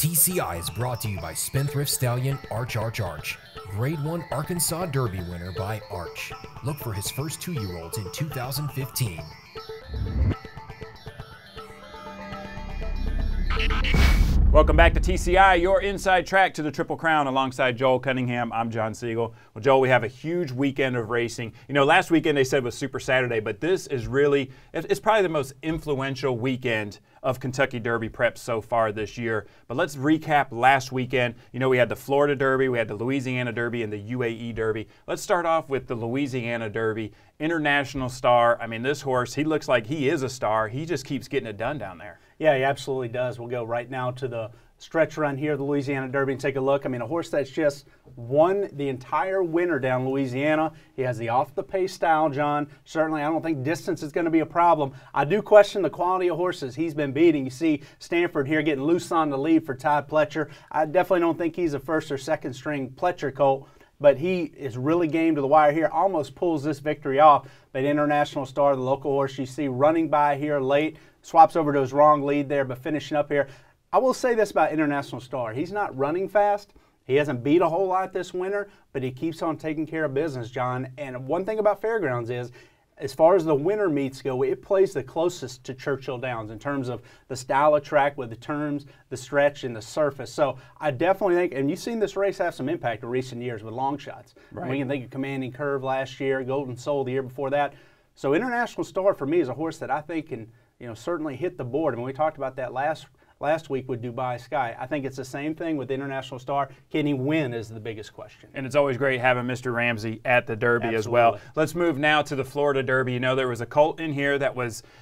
TCI is brought to you by Spendthrift Stallion Arch. Grade 1 Arkansas Derby winner by Arch. Look for his first 2-year-olds in 2015. Welcome back to TCI, your inside track to the Triple Crown. Alongside Joel Cunningham, I'm John Siegel. Well, Joel, we have a huge weekend of racing. You know, last weekend they said was Super Saturday, but this is really, it's probably the most influential weekend of Kentucky Derby prep so far this year. But let's recap last weekend. You know, we had the Florida Derby, we had the Louisiana Derby, and the UAE Derby. Let's start off with the Louisiana Derby. International star. I mean, this horse, he looks like he is a star. He just keeps getting it done down there. Yeah, he absolutely does. We'll go right now to the stretch run here, the Louisiana Derby, and take a look. I mean, a horse that's just won the entire winter down Louisiana. He has the off-the-pace style, John. Certainly, I don't think distance is going to be a problem. I do question the quality of horses he's been beating. You see Stanford here getting loose on the lead for Todd Pletcher. I definitely don't think he's a first or second string Pletcher colt, but he is really game to the wire here, almost pulls this victory off. But International Star, the local horse you see running by here late, swaps over to his wrong lead there, but finishing up here. I will say this about International Star. He's not running fast. He hasn't beat a whole lot this winter, but he keeps on taking care of business, John. And one thing about Fairgrounds is, as far as the winter meets go, it plays the closest to Churchill Downs in terms of the style of track with the turns, the stretch, and the surface. So I definitely think, and you've seen this race have some impact in recent years with long shots. Right. We can think of Commanding Curve last year, Golden Soul the year before that. So International Star for me is a horse that I think can, you know, certainly hit the board. I mean, we talked about that last week with Dubai Sky. I think it's the same thing with International Star. Can he win is the biggest question. And it's always great having Mr. Ramsey at the Derby as well. Let's move now to the Florida Derby. You know, there was a colt in here that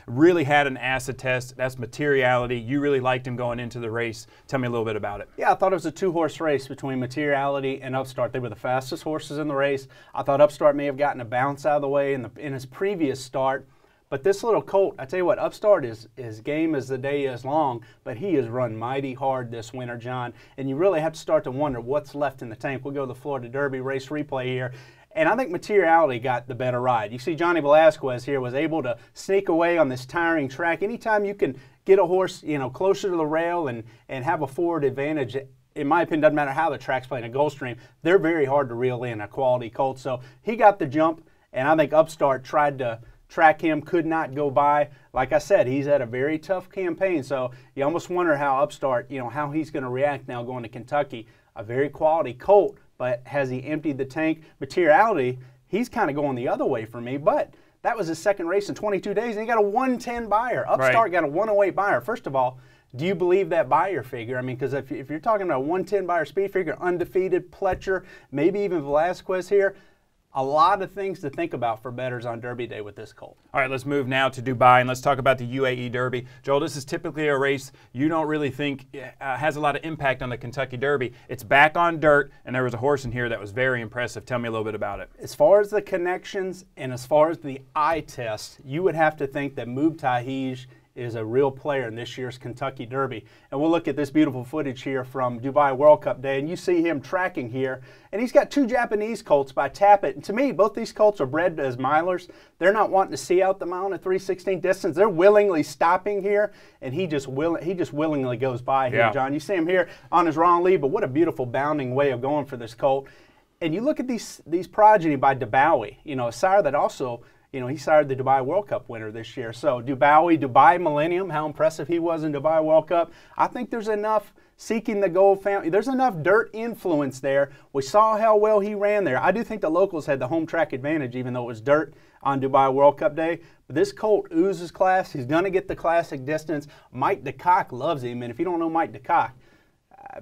really had an acid test. That's Materiality. You really liked him going into the race. Tell me a little bit about it. Yeah, I thought it was a two-horse race between Materiality and Upstart. They were the fastest horses in the race. I thought Upstart may have gotten a bounce out of the way in his previous start. But this little colt, I tell you what, Upstart is game as the day is long, but he has run mighty hard this winter, John. And you really have to start to wonder what's left in the tank. We'll go to the Florida Derby race replay here. And I think Materiality got the better ride. You see Johnny Velasquez here was able to sneak away on this tiring track. Anytime you can get a horse, you know, closer to the rail and have a forward advantage, in my opinion, doesn't matter how the track's playing a Gulfstream, they're very hard to reel in, a quality colt. So he got the jump, and I think Upstart tried to track him, could not go by. Like I said, he's had a very tough campaign, so you almost wonder how Upstart, you know, how he's going to react now going to Kentucky. A very quality colt, but has he emptied the tank? Materiality, he's kind of going the other way for me, but that was his second race in 22 days, and he got a 110 buyer. Upstart got a 108 buyer. First of all, do you believe that buyer figure? I mean, because if you're talking about a 110 buyer speed figure, undefeated, Pletcher, maybe even Velasquez here, a lot of things to think about for bettors on Derby Day with this colt. All right, let's move now to Dubai, and let's talk about the UAE Derby. Joel, this is typically a race you don't really think has a lot of impact on the Kentucky Derby. It's back on dirt, and there was a horse in here that was very impressive. Tell me a little bit about it. As far as the connections and as far as the eye test, you would have to think that Mubtahij is a real player in this year's Kentucky Derby. And we'll look at this beautiful footage here from Dubai World Cup Day, and you see him tracking here. And he's got two Japanese colts by Tappet. And to me, both these colts are bred as milers. They're not wanting to see out the mount at 3/16 distance. They're willingly stopping here, and he just willingly goes by here, John. You see him here on his wrong lead, but what a beautiful bounding way of going for this colt. And you look at these progeny by Dubai, you know, a sire that also, you know, he sired the Dubai World Cup winner this year. So Dubai Millennium, how impressive he was in Dubai World Cup. I think there's enough seeking the gold family. There's enough dirt influence there. We saw how well he ran there. I do think the locals had the home track advantage, even though it was dirt on Dubai World Cup Day. But this colt oozes class. He's going to get the classic distance. Mike DeCock loves him. And if you don't know Mike DeCock,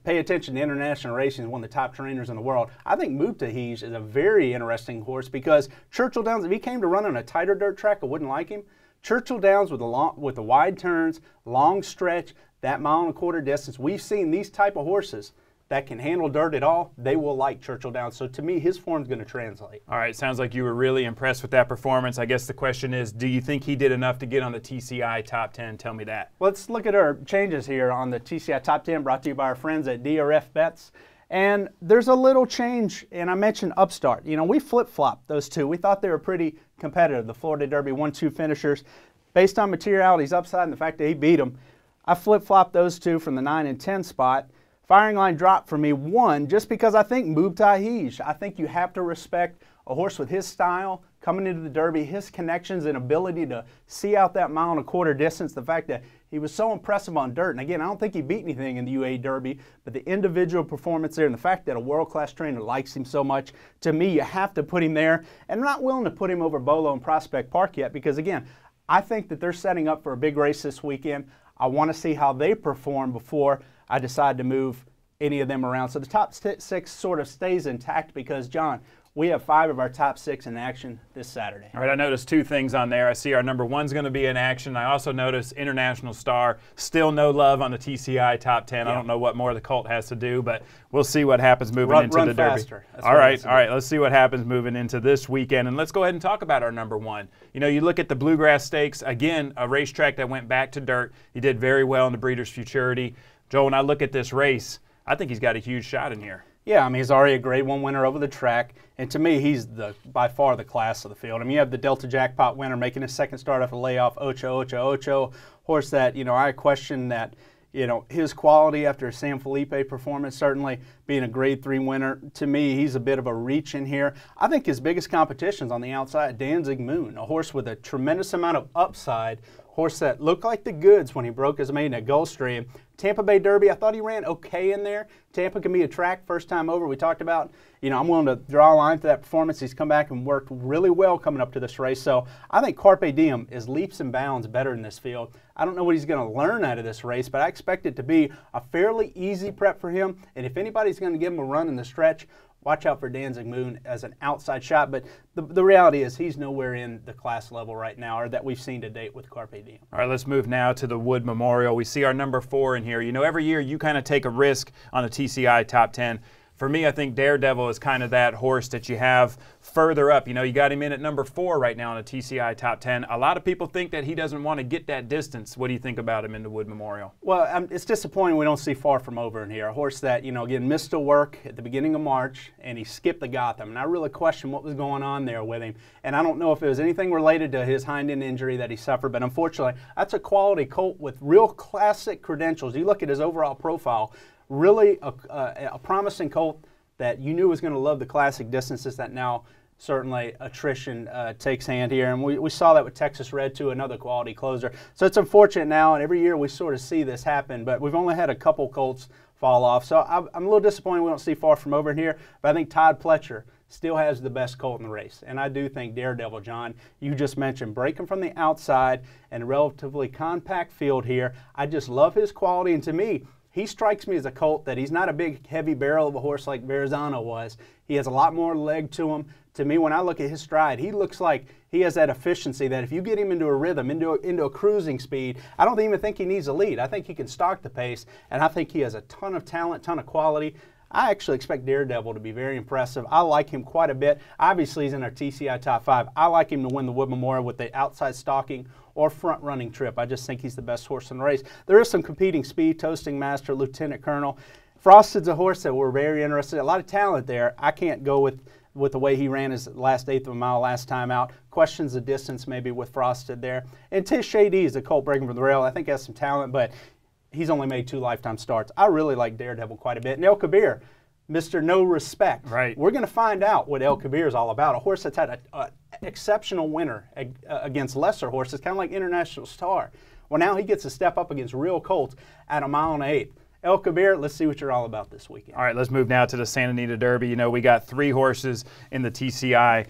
pay attention to international racing. He's one of the top trainers in the world. I think Mubtahij is a very interesting horse because Churchill Downs, if he came to run on a tighter dirt track, I wouldn't like him. Churchill Downs with the wide turns, long stretch, that 1.25 mile distance. We've seen these type of horses that can handle dirt at all. They will like Churchill Downs. So to me, his form's going to translate. All right, sounds like you were really impressed with that performance. I guess the question is, do you think he did enough to get on the TCI Top 10? Tell me that. Let's look at our changes here on the TCI Top 10 brought to you by our friends at DRF Bets. And there's a little change, and I mentioned Upstart. You know, we flip-flopped those two. We thought they were pretty competitive, the Florida Derby 1-2 finishers. Based on Materiality's upside and the fact that he beat them, I flip-flopped those two from the 9 and 10 spot. Firing line drop for me, one, just because I think Moob Tahij. I think you have to respect a horse with his style, coming into the Derby, his connections and ability to see out that 1.25 mile distance, the fact that he was so impressive on dirt. And again, I don't think he beat anything in the UAE Derby, but the individual performance there and the fact that a world-class trainer likes him so much, to me, you have to put him there. And I'm not willing to put him over Bolo and Prospect Park yet because, again, I think that they're setting up for a big race this weekend. I want to see how they perform before I decide to move any of them around. So the top 6 sort of stays intact because, John, we have 5 of our top 6 in action this Saturday. All right, I noticed 2 things on there. I see our number 1's going to be in action. I also noticed International Star, still no love on the TCI top 10. Yeah. I don't know what more the colt has to do, but we'll see what happens moving into the Derby. All right, let's see what happens moving into this weekend. And let's go ahead and talk about our number 1. You know, you look at the Bluegrass Stakes, again, a racetrack that went back to dirt. He did very well in the Breeders' Futurity. Joel, when I look at this race, I think he's got a huge shot in here. Yeah, I mean, he's already a Grade 1 winner over the track, and to me, he's by far the class of the field. I mean, you have the Delta Jackpot winner making his second start off a layoff, Ocho, horse that, you know, I question that, you know, his quality after a San Felipe performance, certainly being a Grade 3 winner, to me, he's a bit of a reach in here. I think his biggest competition's on the outside, Danzig Moon, a horse with a tremendous amount of upside, horse that looked like the goods when he broke his maiden at Gulfstream. Tampa Bay Derby, I thought he ran okay in there. Tampa can be a track first time over. We talked about, you know, I'm willing to draw a line to that performance. He's come back and worked really well coming up to this race. So I think Carpe Diem is leaps and bounds better in this field. I don't know what he's going to learn out of this race, but I expect it to be a fairly easy prep for him. And if anybody's going to give him a run in the stretch, watch out for Danzig Moon as an outside shot, but the reality is he's nowhere in the class level right now or that we've seen to date with Carpe Diem. All right, let's move now to the Wood Memorial. We see our number 4 in here. You know, every year you kind of take a risk on the TCI top 10. For me, I think Daredevil is kind of that horse that you have further up. You know, you got him in at number 4 right now on the TCI top 10. A lot of people think that he doesn't want to get that distance. What do you think about him in the Wood Memorial? Well, it's disappointing we don't see Far From Over in here. A horse that, you know, again, missed a work at the beginning of March, and he skipped the Gotham. And I really question what was going on there with him. And I don't know if it was anything related to his hind end injury that he suffered, but unfortunately, that's a quality colt with real classic credentials. You look at his overall profile, really a promising colt that you knew was going to love the classic distances that now certainly attrition takes hand here. And we saw that with Texas Red too, another quality closer. So it's unfortunate now, and every year we sort of see this happen, but we've only had a couple colts fall off. So I'm a little disappointed we don't see Far From Over in here, but I think Todd Pletcher still has the best colt in the race. And I do think Daredevil, John, you just mentioned, break him from the outside and a relatively compact field here. I just love his quality, and to me, he strikes me as a colt that he's not a big, heavy barrel of a horse like Verrazano was. He has a lot more leg to him. To me, when I look at his stride, he looks like he has that efficiency that if you get him into a rhythm, into a cruising speed, I don't even think he needs a lead. I think he can stalk the pace, and I think he has a ton of talent, ton of quality. I actually expect Daredevil to be very impressive. I like him quite a bit. Obviously, he's in our TCI top 5. I like him to win the Wood Memorial with the outside stalking or front running trip. I just think he's the best horse in the race. There is some competing speed, Toasting Master, Lieutenant Colonel. Frosted's a horse that we're very interested in. A lot of talent there. I can't go with the way he ran his last 1/8 of a mile last time out. Questions the distance maybe with Frosted there. And Tish Shady is a colt breaking from the rail. I think he has some talent, but he's only made 2 lifetime starts. I really like Daredevil quite a bit. And El Kabir, Mr. No Respect. Right. We're going to find out what El Kabir is all about. A horse that's had an exceptional winner against lesser horses, kind of like International Star. Well, now he gets to step up against real colts at 1 1/8. El Kabir, let's see what you're all about this weekend. All right, let's move now to the Santa Anita Derby. You know, we got 3 horses in the TCI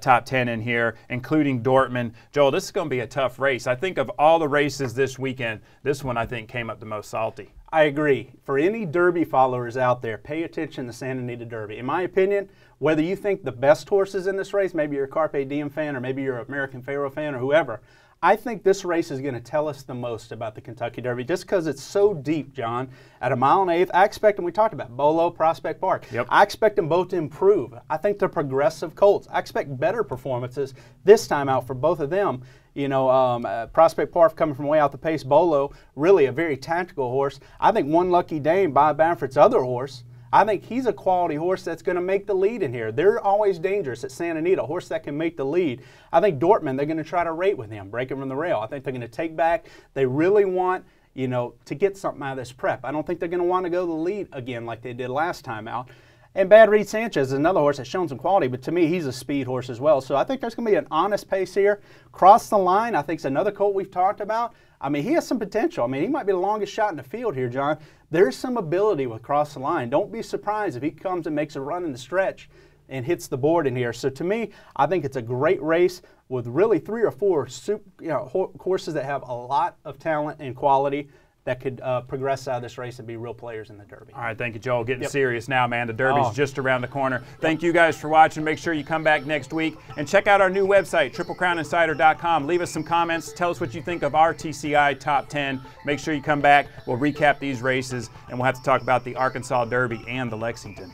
top 10 in here, including Dortmund. Joel, this is going to be a tough race. I think of all the races this weekend, this one I think came up the most salty. I agree. For any Derby followers out there, pay attention to Santa Anita Derby. In my opinion, whether you think the best horses in this race, maybe you're a Carpe Diem fan or maybe you're an American Pharoah fan or whoever, I think this race is going to tell us the most about the Kentucky Derby just because it's so deep, John. At 1 1/8, I expect, and we talked about Bolo, Prospect Park. Yep. I expect them both to improve. I think they're progressive colts. I expect better performances this time out for both of them. You know, Prospect Park coming from way out the pace. Bolo, really a very tactical horse. I think One Lucky Dame, Bob Bamford's other horse, I think he's a quality horse that's going to make the lead in here. They're always dangerous at Santa Anita, a horse that can make the lead. I think Dortmund, they're going to try to rate with him, break him from the rail. I think they're going to take back. They really want, to get something out of this prep. I don't think they're going to want to go the lead again like they did last time out. And Bad Reed Sanchez is another horse that's shown some quality, but to me, he's a speed horse as well. So I think there's going to be an honest pace here. Cross the Line, I think, is another colt we've talked about. I mean, he has some potential. I mean, he might be the longest shot in the field here, John. There's some ability with Cross the Line. Don't be surprised if he comes and makes a run in the stretch and hits the board in here. So to me, I think it's a great race with really 3 or 4 horses that have a lot of talent and quality that could progress out of this race and be real players in the Derby. All right, thank you, Joel. Getting serious now, man. The Derby's just around the corner. Thank you guys for watching. Make sure you come back next week and check out our new website, TripleCrownInsider.com. Leave us some comments. Tell us what you think of our TCI Top 10. Make sure you come back. We'll recap these races, and we'll have to talk about the Arkansas Derby and the Lexington.